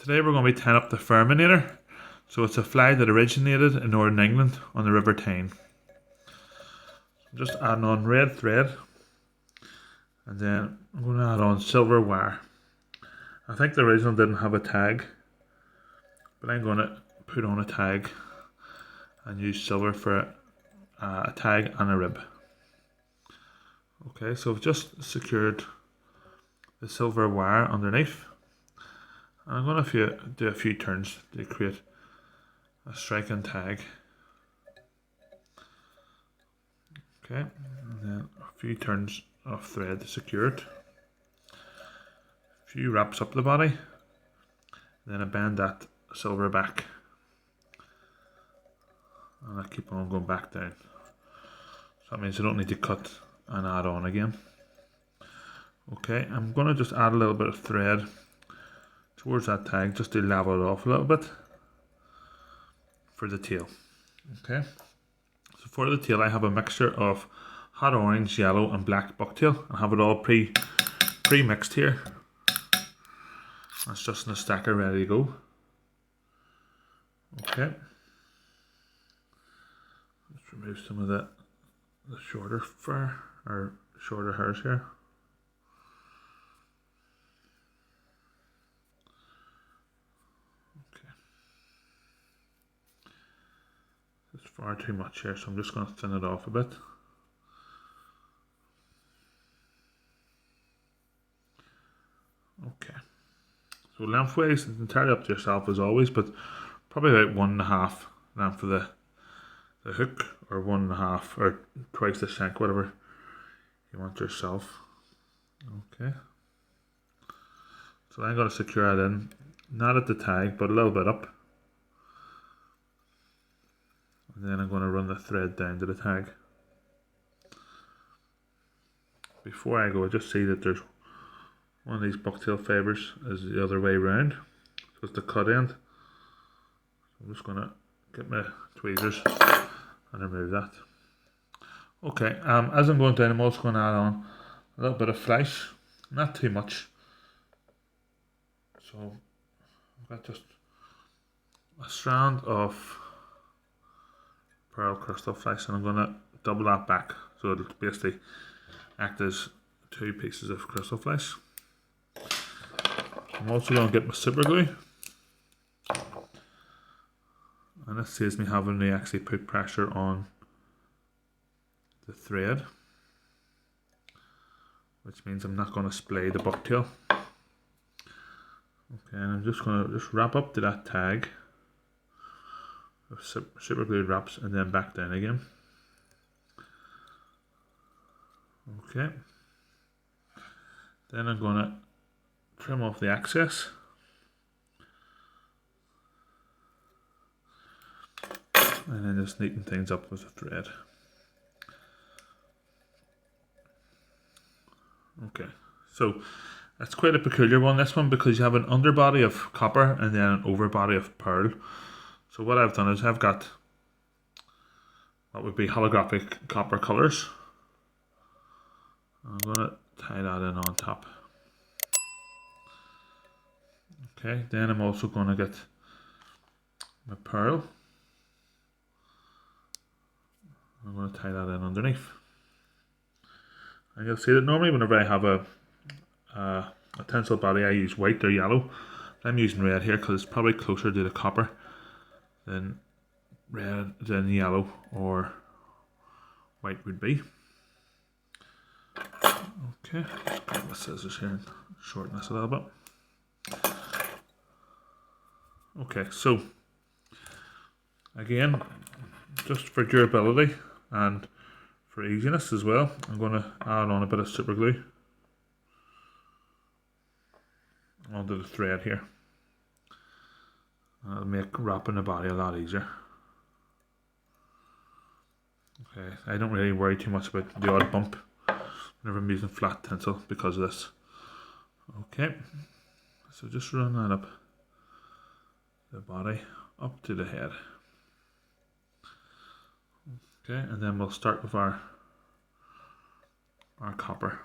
Today we're going to be tying up the Verminator. So it's a fly that originated in Northern England on the River Tyne. I'm just adding on red thread, and then I'm going to add on silver wire. I think the original didn't have a tag, but I'm going to put on a tag and use silver for a tag and a rib. Okay, so I've just secured the silver wire underneath. I'm going to do a few turns to create a striking tag. Okay, and then a few turns of thread to secure it. A few wraps up the body. Then I bend that silver back. And I keep on going back down. So that means I don't need to cut and add on again. Okay, I'm going to just add a little bit of thread towards that tag just to level it off a little bit for the tail. Okay, so for the tail I have a mixture of hot orange, yellow and black bucktail. I have it all pre-mixed here. It's just in a stacker ready to go. Okay, let's remove some of the shorter fur or shorter hairs here. It's far too much here, so I'm just going to thin it off a bit. Okay, so lengthwise, it's entirely up to yourself as always, but probably about 1.5 length for the hook, or 1.5 or twice the shank, whatever you want yourself. Okay, so I'm going to secure that in, not at the tag, but a little bit up. And then I'm going to run the thread down to the tag. Before I go, I just see that there's one of these bucktail fibres is the other way around. So it's the cut end. So I'm just going to get my tweezers and remove that. Okay, as I'm going down, I'm also going to add on a little bit of flesh, not too much. So I've got just a strand of pearl crystal flesh, and I'm going to double that back so it'll basically act as 2 pieces of crystal flesh. I'm also going to get my super glue, and this saves me having to actually put pressure on the thread, which means I'm not going to splay the bucktail. Okay, and I'm just going to wrap up to that tag with super glued wraps and then back down again. Okay, then I'm going to trim off the excess, and then just neaten things up with the thread. Okay, so that's quite a peculiar one, this one, because you have an underbody of copper and then an overbody of pearl. So what I've done is I've got what would be holographic copper colours. I'm going to tie that in on top. Okay, then I'm also going to get my pearl. I'm going to tie that in underneath. And you'll see that normally whenever I have a tinsel body, I use white or yellow. I'm using red here because it's probably closer to the copper than yellow or white would be. Okay, just grab my scissors here and shorten this a little bit. Okay, so again, just for durability and for easiness as well, I'm going to add on a bit of super glue onto the thread here. That'll make wrapping the body a lot easier. Okay, I don't really worry too much about the odd bump whenever I'm using flat tinsel because of this. Okay, so just run that up the body, up to the head. Okay, and then we'll start with our copper.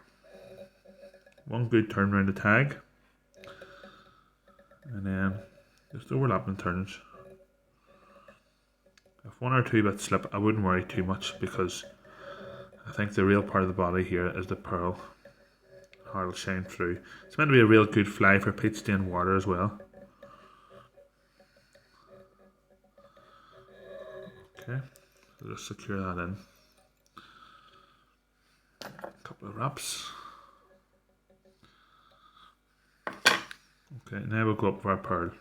One good turn around the tag. and then just overlapping turns. If one or two bits slip, I wouldn't worry too much, because I think the real part of the body here is the pearl, how it'll shine through. It's meant to be a real good fly for peat stained water as well. Okay, so just secure that in. A couple of wraps. Okay, now we'll go up for our pearl.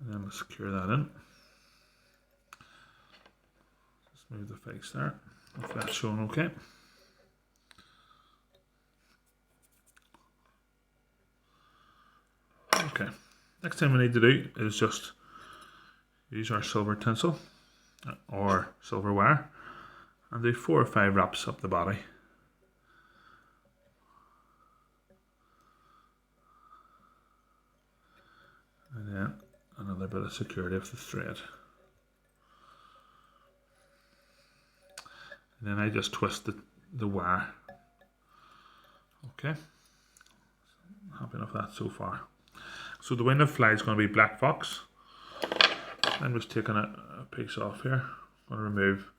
And then we'll secure that in. Just move the face there. Hopefully that's showing okay. Okay, next thing we need to do is just use our silver tinsel or silver wire and do 4 or 5 wraps up the body. And then another bit of security of the thread. And then I just twist the wire. Okay, happy enough with that so far. So the window fly is going to be black fox. I'm just taking a piece off here. I'm going to remove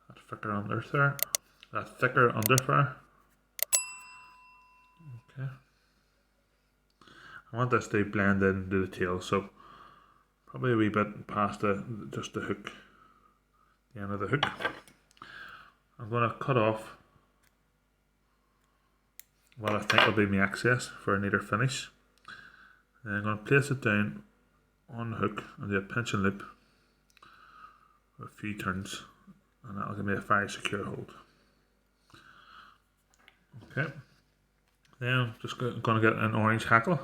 that thicker underfur. Okay. I want this to blend into the tail, so probably a wee bit past just the hook, the end of the hook. I'm going to cut off what I think will be my excess for a neater finish. And I'm going to place it down on the hook and do a pinch and loop with a few turns, and that'll give me a very secure hold. Okay, then I'm just going to get an orange hackle.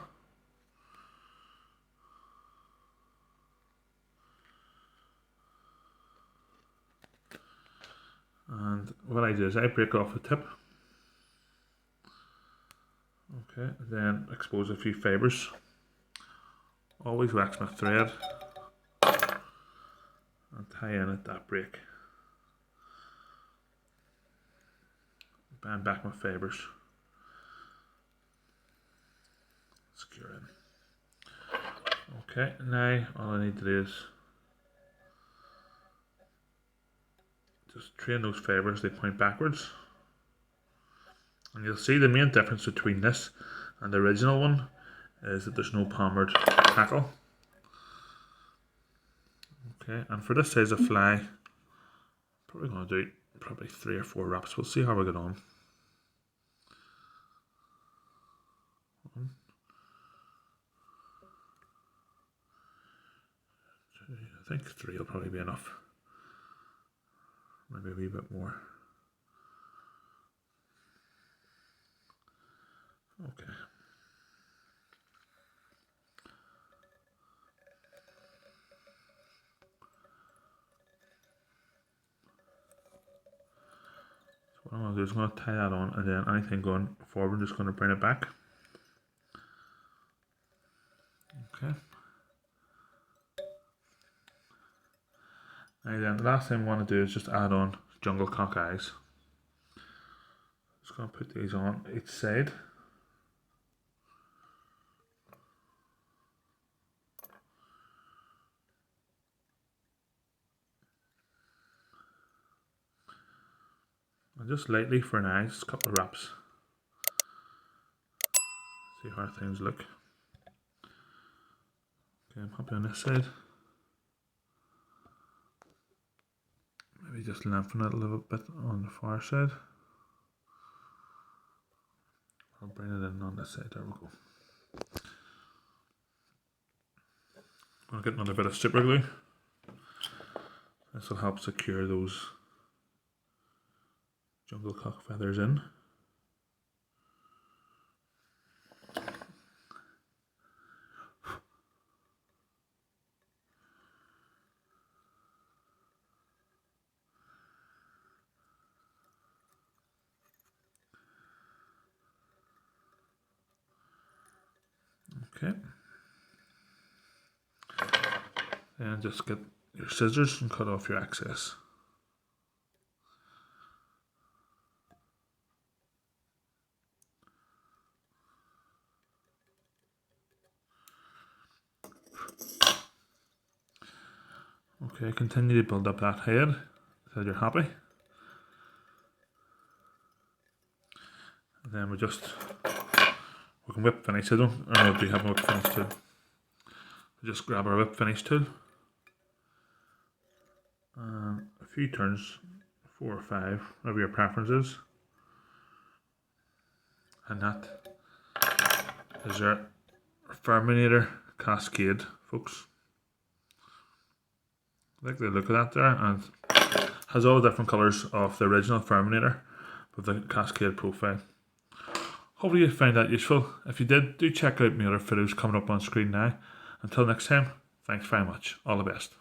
And what I do is I break off the tip. Okay, then expose a few fibres. Always wax my thread and tie in at that break. Bend back my fibres. Secure in. Okay, now all I need to do is just train those fibres, they point backwards. And you'll see the main difference between this and the original one is that there's no palmered hackle. Okay, and for this size of fly, probably going to do 3 or 4 wraps. We'll see how we get on. 1, 2, I think 3 will probably be enough. Maybe a wee bit more. Okay. So what I'm going to do is I'm going to tie that on, and then anything going forward, I'm just going to bring it back. Okay. And then the last thing I want to do is just add on jungle cock eyes. Just going to put these on each side. And just lightly for an eye, just a couple of wraps. See how things look. Okay, I'm happy on this side. Maybe just lengthen it a little bit on the far side. I'll bring it in on this side, there we go. I'm going to get another bit of super glue. This will help secure those jungle cock feathers in. Okay. Then just get your scissors and cut off your excess. Okay, continue to build up that head until you're happy. And then we can whip finish it. I don't know if we have a whip finish tool. We just grab our whip finish tool. A few turns, 4 or 5, whatever your preference is. And that is our Verminator cascade, folks. I like the look of that there, and has all the different colours of the original Verminator with the cascade profile. Hopefully you found that useful. If you did, do check out my other videos coming up on screen now. Until next time, thanks very much. All the best.